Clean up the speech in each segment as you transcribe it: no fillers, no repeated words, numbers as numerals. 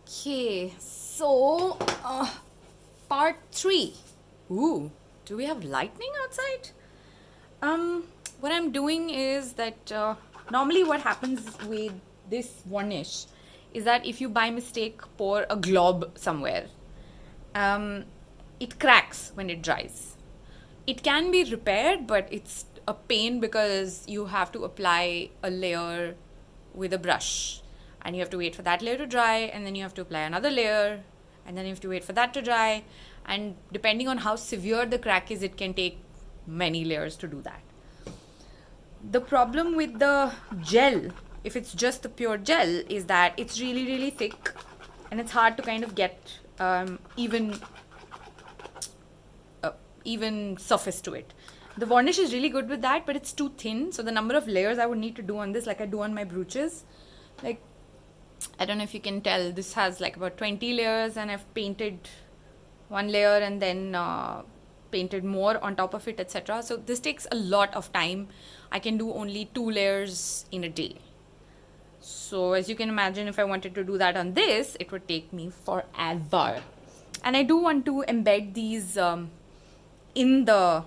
Okay, so part 3. Ooh, do we have lightning outside? What I'm doing is that normally what happens with this varnish is that if you by mistake pour a glob somewhere, um, it cracks when it dries. It can be repaired, but it's a pain because you have to apply a layer with a brush and you have to wait for that layer to dry, and then you have to apply another layer, and then you have to wait for that to dry, and depending on how severe the crack is, it can take many layers to do that. The problem with the gel, if it's just the pure gel, is that it's really really thick and it's hard to kind of get even surface to it. The varnish is really good with that, but it's too thin, so the number of layers I would need to do on this, like I do on my brooches, like I don't know if you can tell, this has like about 20 layers, and I've painted one layer and then painted more on top of it, etc. So this takes a lot of time. I can do only 2 layers in a day. So as you can imagine, if I wanted to do that on this, it would take me forever. And I do want to embed these in the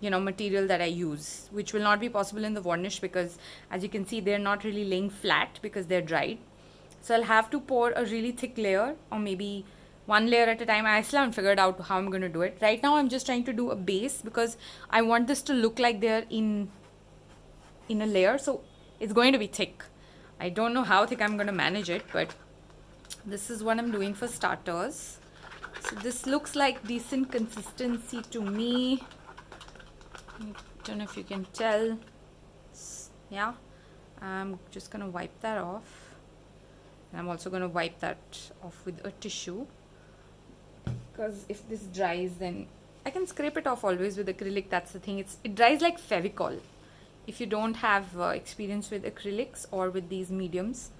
material that I use, which will not be possible in the varnish because as you can see, they're not really laying flat because they're dried. So I'll have to pour a really thick layer, or maybe one layer at a time. I still haven't figured out how I'm going to do it. Right now I'm just trying to do a base because I want this to look like they're in a layer, so it's going to be thick. I don't know how thick I'm going to manage it, but this is what I'm doing for starters. So this looks like decent consistency to me. I don't know if you can tell. Yeah, I'm just gonna wipe that off, and I'm also gonna wipe that off with a tissue, because if this dries, then I can scrape it off always with acrylic. That's the thing, it dries like Fevicol. If you don't have experience with acrylics or with these mediums,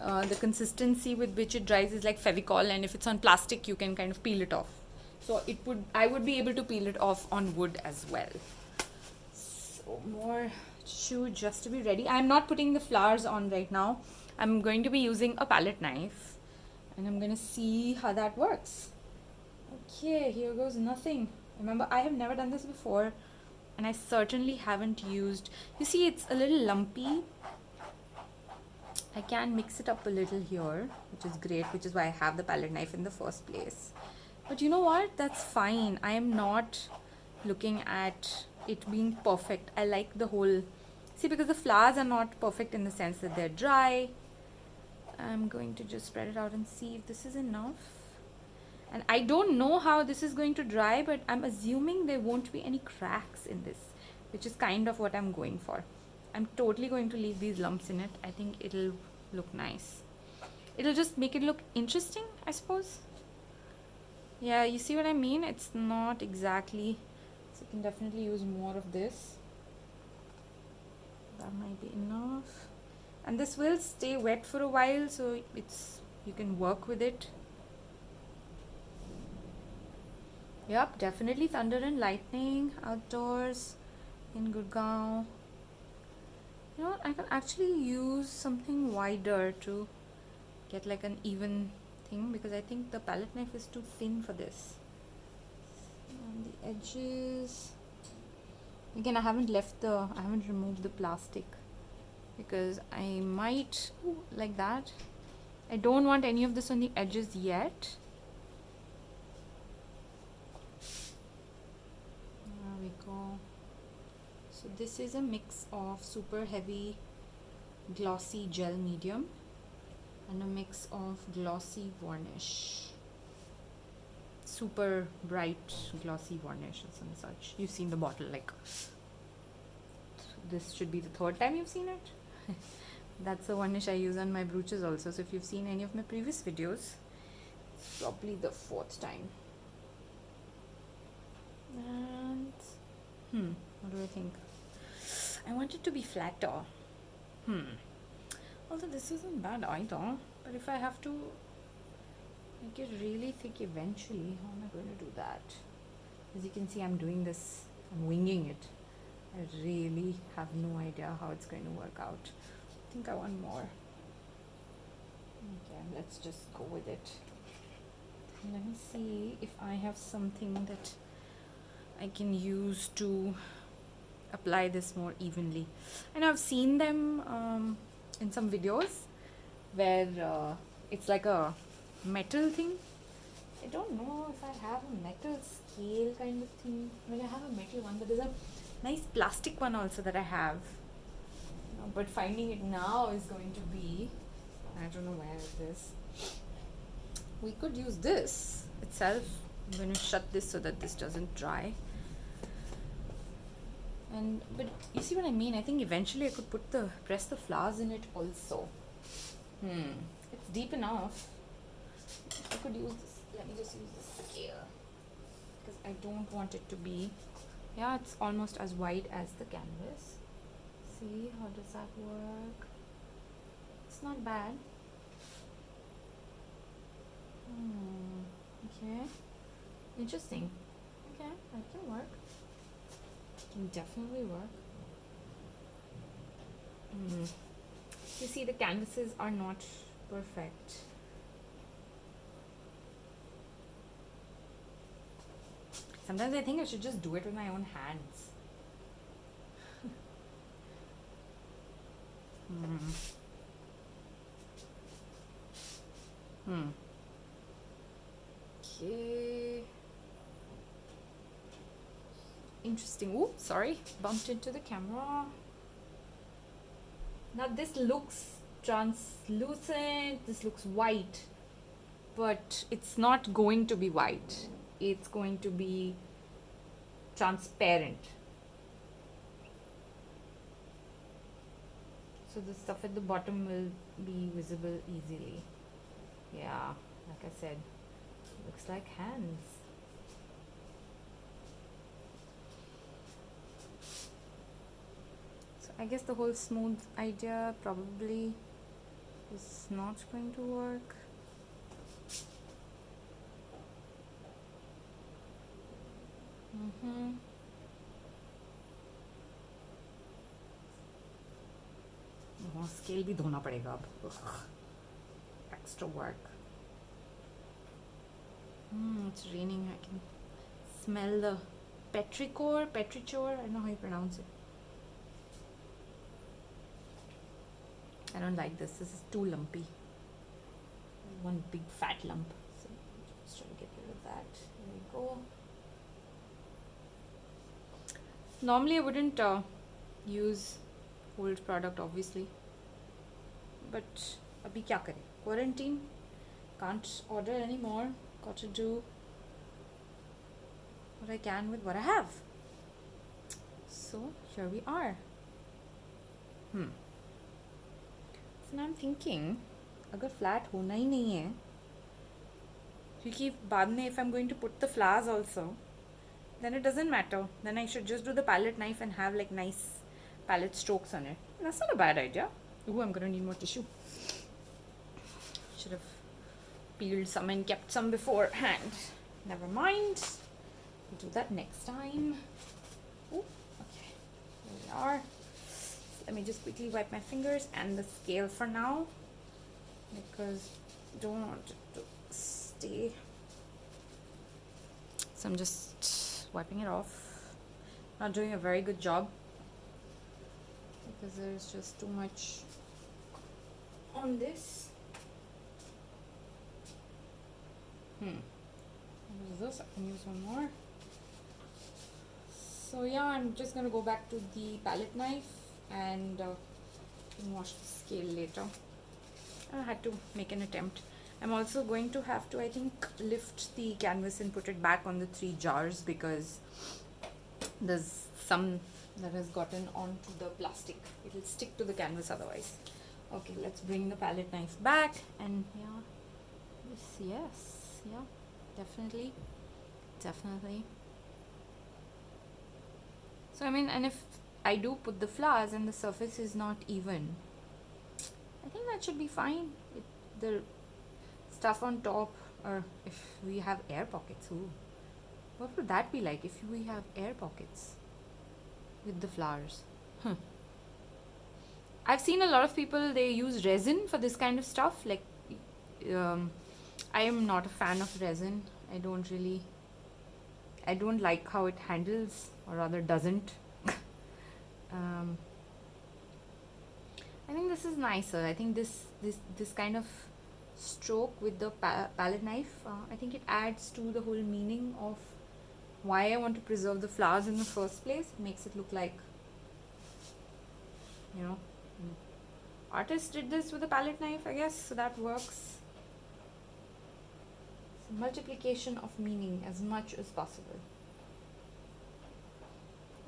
the consistency with which it dries is like Fevicol, and if it's on plastic, you can kind of peel it off. So I would be able to peel it off on wood as well. So more tissue just to be ready. I'm not putting the flowers on right now. I'm going to be using a palette knife, and I'm going to see how that works. Okay, here goes nothing. Remember, I have never done this before, and I certainly haven't used, you see it's a little lumpy. I can mix it up a little here, which is great, which is why I have the palette knife in the first place. But you know what, that's fine. I am not looking at it being perfect. I like the whole, see, because the flowers are not perfect in the sense that they're dry. I'm going to just spread it out and see if this is enough. And I don't know how this is going to dry, but I'm assuming there won't be any cracks in this, which is kind of what I'm going for. I'm totally going to leave these lumps in it. I think it'll look nice. It'll just make it look interesting, I suppose. Yeah, you see what I mean? It's not exactly, so you can definitely use more of this. That might be enough. And this will stay wet for a while, so you can work with it. Yep, definitely thunder and lightning outdoors in Gurgaon. You know what, I can actually use something wider to get like an even thing, because I think the palette knife is too thin for this. On the edges, again, I haven't removed the plastic because I might, like that. I don't want any of this on the edges yet. There we go. So this is a mix of super heavy glossy gel medium and a mix of glossy varnish, super bright glossy varnish and such. You've seen the bottle, like this should be the 3rd time you've seen it. That's the varnish I use on my brooches also, so if you've seen any of my previous videos, it's probably the 4th time. And what do I think? I want it to be flatter. Although this isn't bad either, but if I have to make it really thick eventually, how am I going to do that? As you can see, I'm doing this, I'm winging it. I really have no idea how it's going to work out. I think I want more. Okay. let's just go with it. Let me see if I have something that I can use to apply this more evenly. And I've seen them in some videos where it's like a metal thing. I don't know if I have a metal scale kind of thing. I mean, I have a metal one, but there's a nice plastic one also that I have. But finding it now is going to be, I don't know where it is. We could use this itself. I'm going to shut this so that this doesn't dry. But you see what I mean? I think eventually I could press the flowers in it also. It's deep enough. I could use this. Let me just use the scale because I don't want it to be. Yeah, it's almost as wide as the canvas. See, how does that work? It's not bad. Okay, interesting. Okay, that can work. Can definitely work. You see, the canvases are not perfect. Sometimes I think I should just do it with my own hands. Okay. Interesting. Ooh, sorry, bumped into the camera. Now this looks translucent, this looks white, but it's not going to be white. It's going to be transparent. So the stuff at the bottom will be visible easily. Yeah, like I said, looks like hands. So I guess the whole smooth idea probably is not going to work. Scale भी धोना पड़ेगा अब. Extra work. It's raining. I can smell the petrichor. I don't know how you pronounce it. I don't like this. This is too lumpy. One big fat lump. So just try to get rid of that. There we go. Normally I wouldn't use old product, obviously. But abhi kya kare? Quarantine. Can't order anymore. Got to do what I can with what I have. So here we are. So now I'm thinking, अगर flat होना ही नहीं है, क्योंकि बाद में if I'm going to put the flowers also, then it doesn't matter. Then I should just do the palette knife and have like nice palette strokes on it. That's not a bad idea. Ooh, I'm gonna need more tissue. Should have peeled some and kept some beforehand. Never mind. We'll do that next time. Ooh, okay. There we are. Let me just quickly wipe my fingers and the scale for now, because I don't want it to stay. So I'm just wiping it off. Not doing a very good job because there's just too much on this. What is this? I can use one more. So yeah, I'm just gonna go back to the palette knife and wash the scale later. I had to make an attempt. I'm also going to have to, I think, lift the canvas and put it back on the 3 jars because there's some that has gotten onto the plastic. It will stick to the canvas otherwise. Okay, let's bring the palette knife back and yeah, definitely. So I mean, and if I do put the flowers and the surface is not even, I think that should be fine. The stuff on top, or if we have air pockets, what would that be like if we have air pockets with the flowers? I've seen a lot of people, they use resin for this kind of stuff, like I am not a fan of resin. I don't like how it handles, or rather doesn't. um, I think this is nicer. I think this kind of stroke with the palette knife, I think it adds to the whole meaning of why I want to preserve the flowers in the first place. It makes it look like, you know, artist did this with a palette knife, I guess, so that works. So multiplication of meaning as much as possible.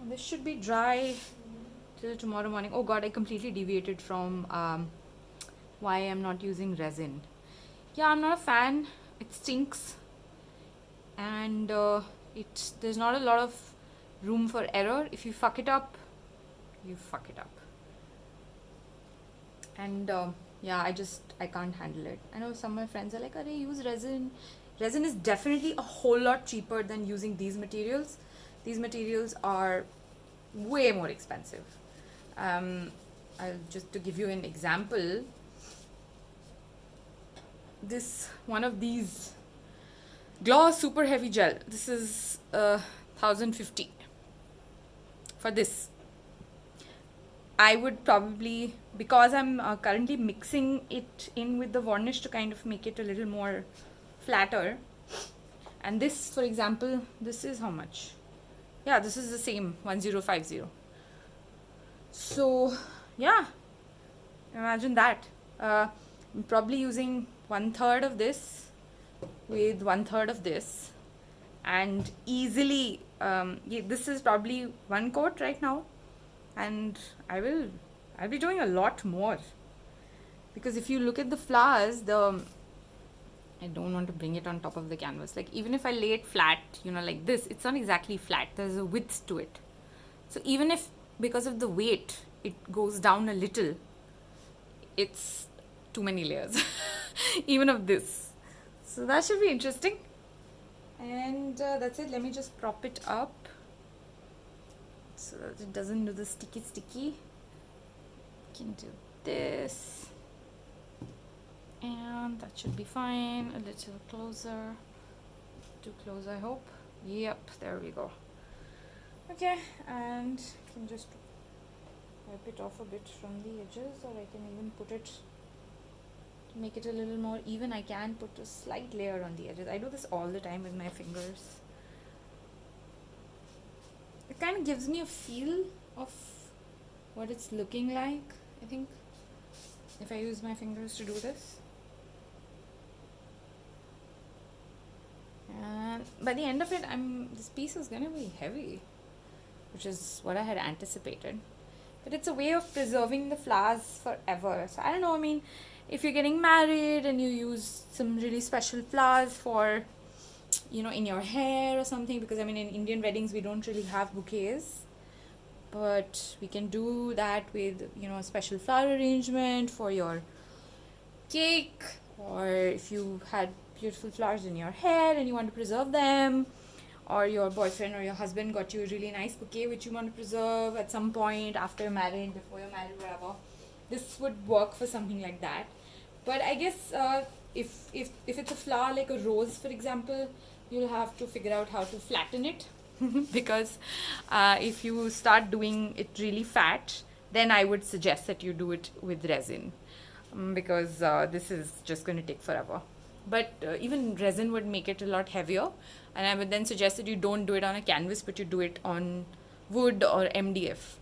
And this should be dry till tomorrow morning. Oh god, I completely deviated from why I'm not using resin. Yeah, I'm not a fan. It stinks, and there's not a lot of room for error. If you fuck it up, you fuck it up. And yeah, I can't handle it. I know some of my friends are like, "Arey, use resin." Resin is definitely a whole lot cheaper than using these materials. These materials are way more expensive. Just to give you an example, this one of these gloss super heavy gel, this is 1,050 for this. I would probably, because I'm currently mixing it in with the varnish to kind of make it a little more flatter, and this, for example, this is how much? Yeah, this is the same, 1050. So yeah, imagine that. I'm probably using 1/3 of this with 1/3 of this, and easily this is probably one coat right now, and I'll be doing a lot more, because if you look at the flowers, I don't want to bring it on top of the canvas. Like, even if I lay it flat, you know, like this, it's not exactly flat. There's a width to it. So even if, because of the weight, it goes down a little, it's too many layers, even of this. So that should be interesting. And that's it. Let me just prop it up so that it doesn't do the sticky. Can do this. And that should be fine. A little closer. Too close, I hope. Yep, there we go. Okay, and can just wipe it off a bit from the edges, or I can even put it to make it a little more even. I can put a slight layer on the edges. I do this all the time with my fingers. It kind of gives me a feel of what it's looking like, I think, if I use my fingers to do this. And by the end of it, this piece is gonna be heavy, which is what I had anticipated. But it's a way of preserving the flowers forever. So I don't know, I mean, if you're getting married and you use some really special flowers for, you know, in your hair or something, because I mean, in Indian weddings we don't really have bouquets, but we can do that with, you know, a special flower arrangement for your cake, or if you had beautiful flowers in your hair and you want to preserve them, or your boyfriend or your husband got you a really nice bouquet which you want to preserve at some point after you're married, before you're married, whatever. This would work for something like that. But I guess if it's a flower like a rose, for example, you'll have to figure out how to flatten it because if you start doing it really fat, then I would suggest that you do it with resin, because this is just going to take forever. But even resin would make it a lot heavier, and I would then suggest that you don't do it on a canvas, but you do it on wood or MDF,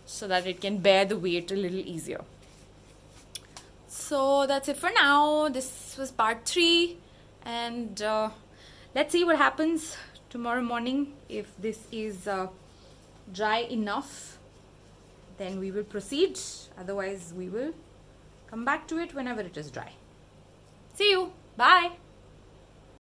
so that it can bear the weight a little easier. So that's it for now. This was part 3, and let's see what happens tomorrow morning. If this is dry enough, then we will proceed. Otherwise, we will come back to it whenever it is dry. See you. Bye.